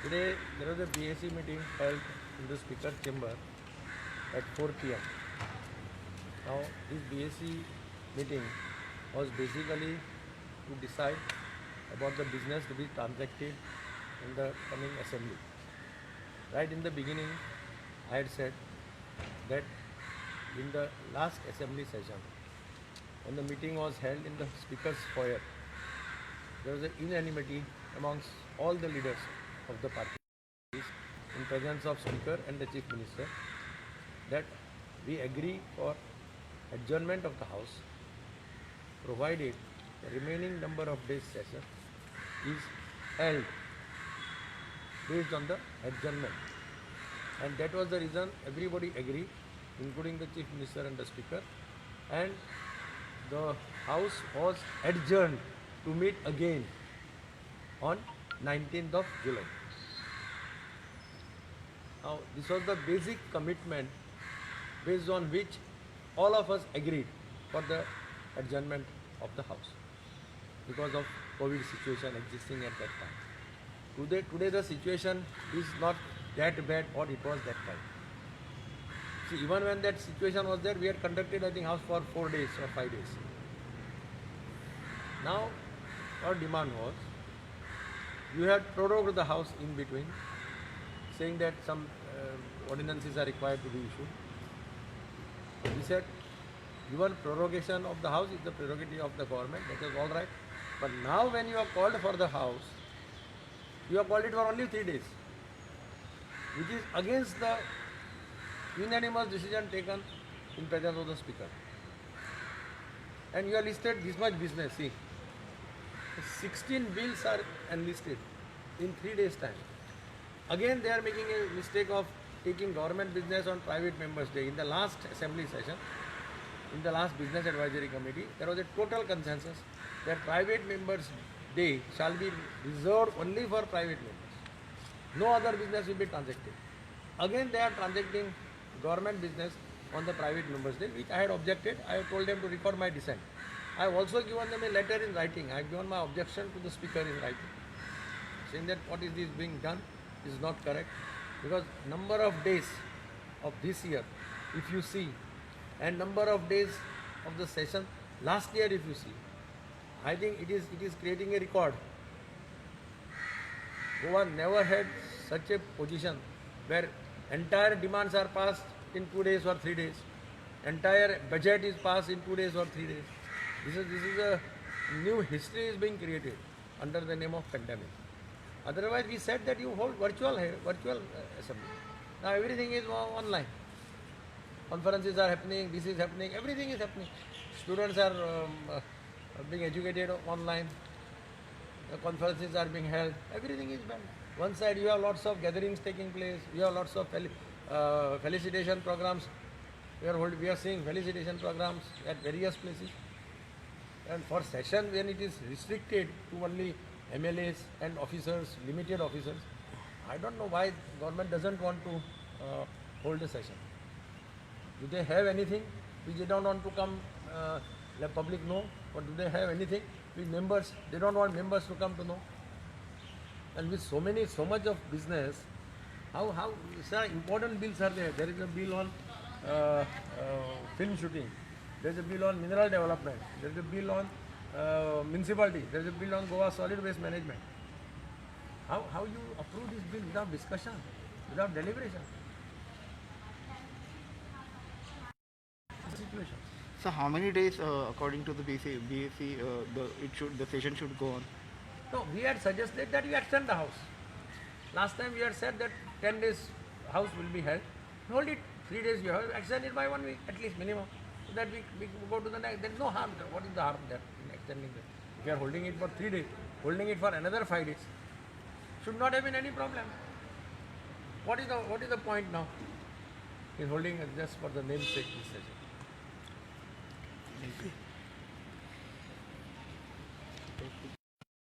Today there was a BAC meeting held in the Speaker chamber at 4 p.m. Now this BAC meeting was basically to decide about the business to be transacted in the coming assembly. Right in the beginning, I had said that in the last assembly session, when the meeting was held in the Speaker's foyer, there was an unanimity amongst all the leaders of the party in presence of Speaker and the Chief Minister that we agree for adjournment of the House provided the remaining number of days session is held based on the adjournment. And that was the reason everybody agreed, including the Chief Minister and the Speaker, and the House was adjourned to meet again on 19th of July. Now, this was the basic commitment based on which all of us agreed for the adjournment of the House because of COVID situation existing at that time. Today the situation is not that bad what it was that time. See, even when that situation was there, we had conducted, I think, House for 4 days or 5 days. Now, our demand was, you had prorogued the House in between, saying that some ordinances are required to be issued. We said, even prorogation of the House is the prerogative of the government, that is all right. But now when you are called for the House, you have called it for only 3 days, which is against the unanimous decision taken in presence of the Speaker. And you are listed this much business, see. 16 bills are enlisted in 3 days' time. Again, they are making a mistake of taking government business on private members' day. In the last assembly session, in the last business advisory committee, there was a total consensus that private members' day shall be reserved only for private members. No other business will be transacted. Again, they are transacting government business on the private members' day, which I had objected. I have told them to record my dissent. I have also given them a letter in writing. I have given my objection to the Speaker in writing, saying that what is this being done is not correct, because number of days of this year, if you see, and number of days of the session last year, if you see, I think it is creating a record. Goa never had such a position where entire demands are passed in 2 days or 3 days. Entire budget is passed in 2 days or 3 days. This is a new history is being created under the name of pandemic. Otherwise, we said that you hold virtual assembly. Now everything is online. Conferences are happening, this is happening, everything is happening. Students are being educated online. The conferences are being held. Everything is done. One side you have lots of gatherings taking place. You have lots of felicitation programs. We are seeing felicitation programs at various places. And for session, when it is restricted to only MLAs and officers, limited officers, I don't know why government doesn't want to hold a session. Do they have anything which they don't want to come let public know? Or do they have anything with members? They don't want members to come to know. And with so much of business, how sir, important bills are there. There is a bill on film shooting. There is a bill on mineral development. There is a bill on municipality. There is a bill on Goa solid waste management. How you approve this bill without discussion, without deliberation? Situation. So how many days, according to the BAC, the session should go on? No, we had suggested that we extend the House. Last time we had said that 10 days House will be held. Hold it 3 days. We have extend it by 1 week at least minimum, so that we go to the next. There is no harm. What is the harm there in extending it? If we are holding it for 3 days, holding it for another 5 days, should not have been any problem. What is the point now in holding it just for the namesake this session? Thank you.